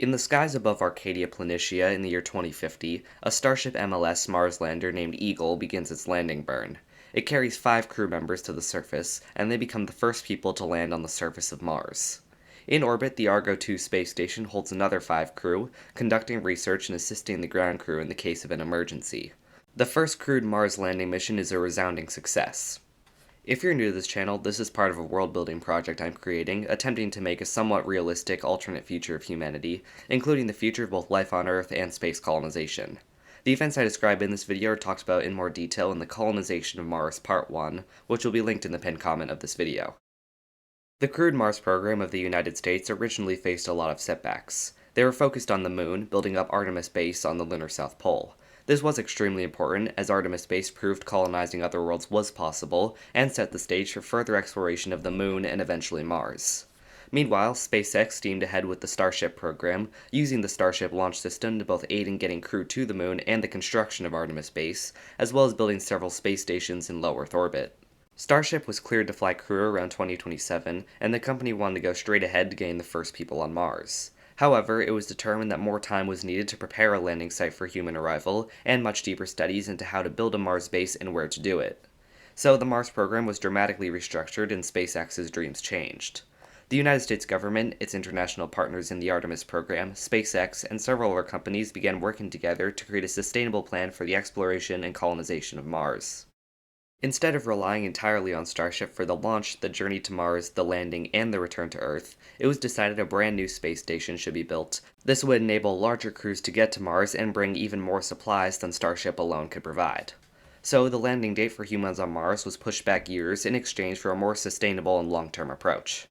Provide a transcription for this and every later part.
In the skies above Arcadia Planitia in the year 2050, a Starship MLS Mars lander named Eagle begins its landing burn. It carries 5 crew members to the surface, and they become the first people to land on the surface of Mars. In orbit, the Argo 2 space station holds another 5 crew, conducting research and assisting the ground crew in the case of an emergency. The first crewed Mars landing mission is a resounding success. If you're new to this channel, this is part of a world-building project I'm creating, attempting to make a somewhat realistic alternate future of humanity, including the future of both life on Earth and space colonization. The events I describe in this video are talked about in more detail in the Colonization of Mars Part 1, which will be linked in the pinned comment of this video. The crewed Mars program of the United States originally faced a lot of setbacks. They were focused on the Moon, building up Artemis Base on the lunar South Pole. This was extremely important, as Artemis Base proved colonizing other worlds was possible, and set the stage for further exploration of the Moon and eventually Mars. Meanwhile, SpaceX steamed ahead with the Starship program, using the Starship launch system to both aid in getting crew to the Moon and the construction of Artemis Base, as well as building several space stations in low Earth orbit. Starship was cleared to fly crew around 2027, and the company wanted to go straight ahead to gain the first people on Mars. However, it was determined that more time was needed to prepare a landing site for human arrival, and much deeper studies into how to build a Mars base and where to do it. So the Mars program was dramatically restructured and SpaceX's dreams changed. The United States government, its international partners in the Artemis program, SpaceX, and several other companies began working together to create a sustainable plan for the exploration and colonization of Mars. Instead of relying entirely on Starship for the launch, the journey to Mars, the landing, and the return to Earth, it was decided a brand new space station should be built. This would enable larger crews to get to Mars and bring even more supplies than Starship alone could provide. So the landing date for humans on Mars was pushed back years in exchange for a more sustainable and long-term approach.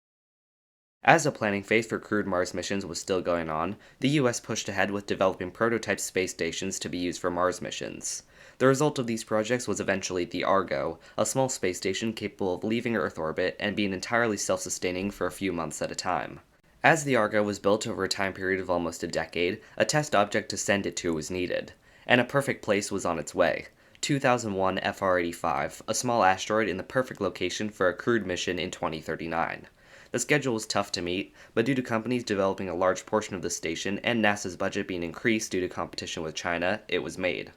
As the planning phase for crewed Mars missions was still going on, the US pushed ahead with developing prototype space stations to be used for Mars missions. The result of these projects was eventually the Argo, a small space station capable of leaving Earth orbit and being entirely self-sustaining for a few months at a time. As the Argo was built over a time period of almost a decade, a test object to send it to was needed, and a perfect place was on its way. 2001 FR-85, a small asteroid in the perfect location for a crewed mission in 2039. The schedule was tough to meet, but due to companies developing a large portion of the station and NASA's budget being increased due to competition with China, it was made.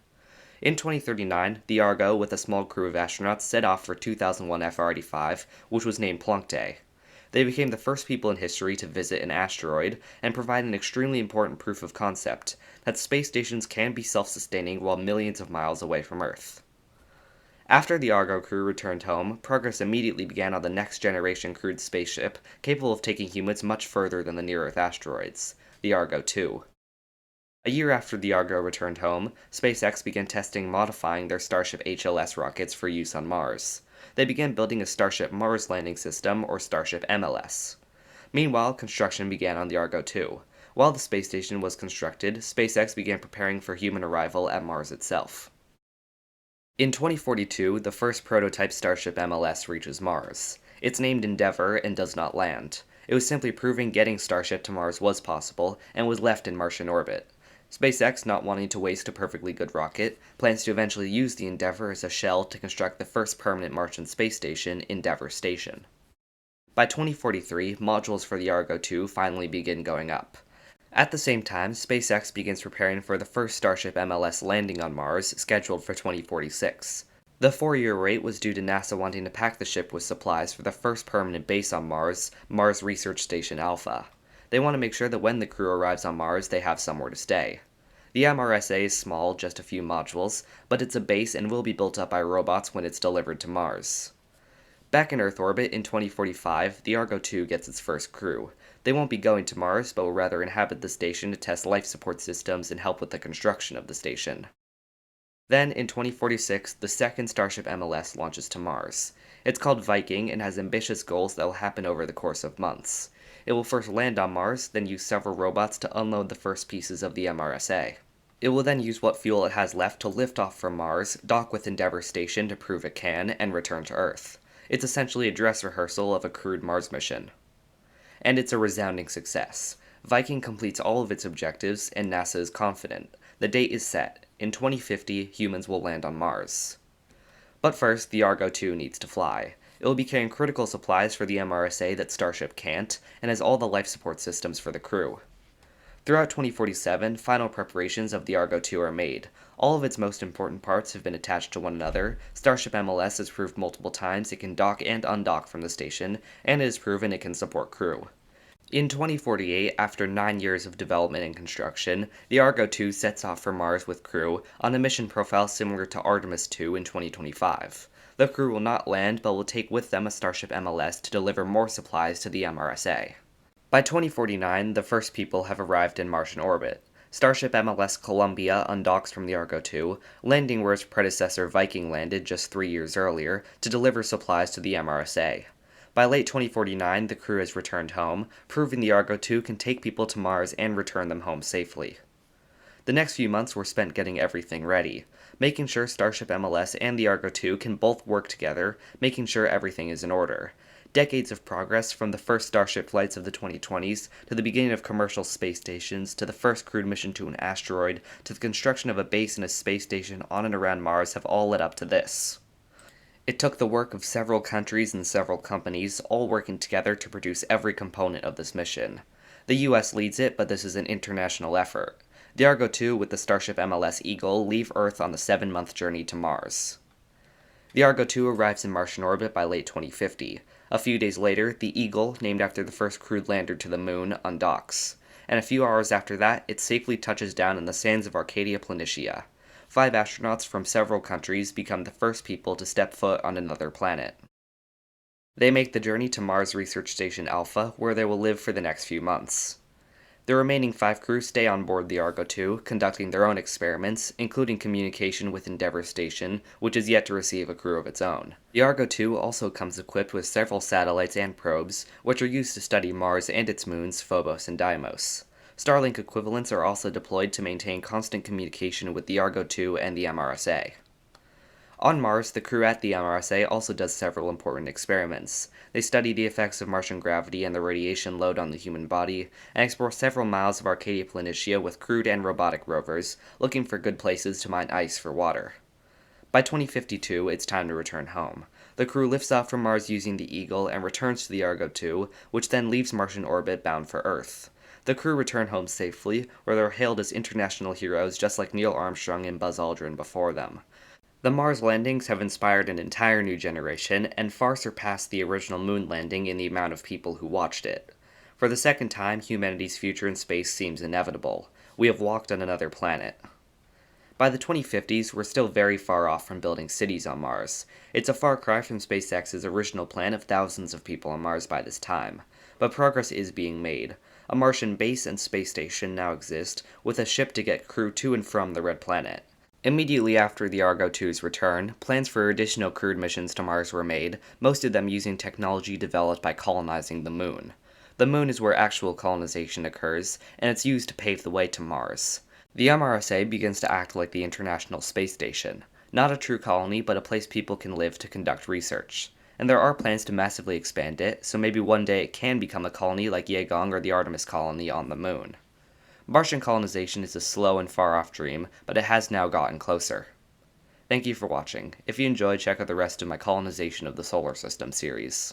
In 2039, the Argo, with a small crew of astronauts, set off for 2001 FR-85, which was named Plunk Day. They became the first people in history to visit an asteroid, and provide an extremely important proof of concept, that space stations can be self-sustaining while millions of miles away from Earth. After the Argo crew returned home, progress immediately began on the next-generation crewed spaceship, capable of taking humans much further than the near-Earth asteroids, the Argo 2. A year after the Argo returned home, SpaceX began testing and modifying their Starship HLS rockets for use on Mars. They began building a Starship Mars Landing System, or Starship MLS. Meanwhile, construction began on the Argo 2. While the space station was constructed, SpaceX began preparing for human arrival at Mars itself. In 2042, the first prototype Starship MLS reaches Mars. It's named Endeavour and does not land. It was simply proving getting Starship to Mars was possible, and was left in Martian orbit. SpaceX, not wanting to waste a perfectly good rocket, plans to eventually use the Endeavour as a shell to construct the first permanent Martian space station, Endeavour Station. By 2043, modules for the Argo 2 finally begin going up. At the same time, SpaceX begins preparing for the first Starship MLS landing on Mars, scheduled for 2046. The 4-year wait was due to NASA wanting to pack the ship with supplies for the first permanent base on Mars, Mars Research Station Alpha. They want to make sure that when the crew arrives on Mars, they have somewhere to stay. The MRSA is small, just a few modules, but it's a base and will be built up by robots when it's delivered to Mars. Back in Earth orbit in 2045, the Argo 2 gets its first crew. They won't be going to Mars, but will rather inhabit the station to test life support systems and help with the construction of the station. Then, in 2046, the second Starship MLS launches to Mars. It's called Viking and has ambitious goals that will happen over the course of months. It will first land on Mars, then use several robots to unload the first pieces of the MRSA. It will then use what fuel it has left to lift off from Mars, dock with Endeavour Station to prove it can, and return to Earth. It's essentially a dress rehearsal of a crewed Mars mission. And it's a resounding success. Viking completes all of its objectives, and NASA is confident. The date is set. In 2050, humans will land on Mars. But first, the Argo 2 needs to fly. It will be carrying critical supplies for the MRSA that Starship can't, and has all the life support systems for the crew. Throughout 2047, final preparations of the Argo 2 are made. All of its most important parts have been attached to one another. Starship MLS has proved multiple times it can dock and undock from the station, and it has proven it can support crew. In 2048, after 9 years of development and construction, the Argo 2 sets off for Mars with crew on a mission profile similar to Artemis 2 in 2025. The crew will not land, but will take with them a Starship MLS to deliver more supplies to the MRSA. By 2049, the first people have arrived in Martian orbit. Starship MLS Columbia undocks from the Argo 2, landing where its predecessor Viking landed just 3 years earlier, to deliver supplies to the MRSA. By late 2049, the crew has returned home, proving the Argo 2 can take people to Mars and return them home safely. The next few months were spent getting everything ready, making sure Starship MLS and the Argo 2 can both work together, making sure everything is in order. Decades of progress from the first Starship flights of the 2020s to the beginning of commercial space stations to the first crewed mission to an asteroid to the construction of a base and a space station on and around Mars have all led up to this. It took the work of several countries and several companies all working together to produce every component of this mission. The US leads it, but this is an international effort. The Argo 2 with the Starship MLS Eagle leave Earth on the 7-month journey to Mars. The Argo 2 arrives in Martian orbit by late 2050. A few days later, the Eagle, named after the first crewed lander to the Moon, undocks. And a few hours after that, it safely touches down in the sands of Arcadia Planitia. 5 astronauts from several countries become the first people to step foot on another planet. They make the journey to Mars Research Station Alpha, where they will live for the next few months. The remaining 5 crew stay on board the Argo 2, conducting their own experiments, including communication with Endeavour Station, which is yet to receive a crew of its own. The Argo 2 also comes equipped with several satellites and probes, which are used to study Mars and its moons, Phobos and Deimos. Starlink equivalents are also deployed to maintain constant communication with the Argo 2 and the MRSA. On Mars, the crew at the MRSA also does several important experiments. They study the effects of Martian gravity and the radiation load on the human body, and explore several miles of Arcadia Planitia with crewed and robotic rovers, looking for good places to mine ice for water. By 2052, it's time to return home. The crew lifts off from Mars using the Eagle and returns to the Argo 2, which then leaves Martian orbit bound for Earth. The crew return home safely, where they're hailed as international heroes just like Neil Armstrong and Buzz Aldrin before them. The Mars landings have inspired an entire new generation, and far surpassed the original moon landing in the amount of people who watched it. For the second time, humanity's future in space seems inevitable. We have walked on another planet. By the 2050s, we're still very far off from building cities on Mars. It's a far cry from SpaceX's original plan of thousands of people on Mars by this time. But progress is being made. A Martian base and space station now exist, with a ship to get crew to and from the Red Planet. Immediately after the Argo 2's return, plans for additional crewed missions to Mars were made, most of them using technology developed by colonizing the Moon. The Moon is where actual colonization occurs, and it's used to pave the way to Mars. The MRSA begins to act like the International Space Station. Not a true colony, but a place people can live to conduct research. And there are plans to massively expand it, so maybe one day it can become a colony like Yegong or the Artemis colony on the Moon. Martian colonization is a slow and far-off dream, but it has now gotten closer. Thank you for watching. If you enjoyed, check out the rest of my Colonization of the Solar System series.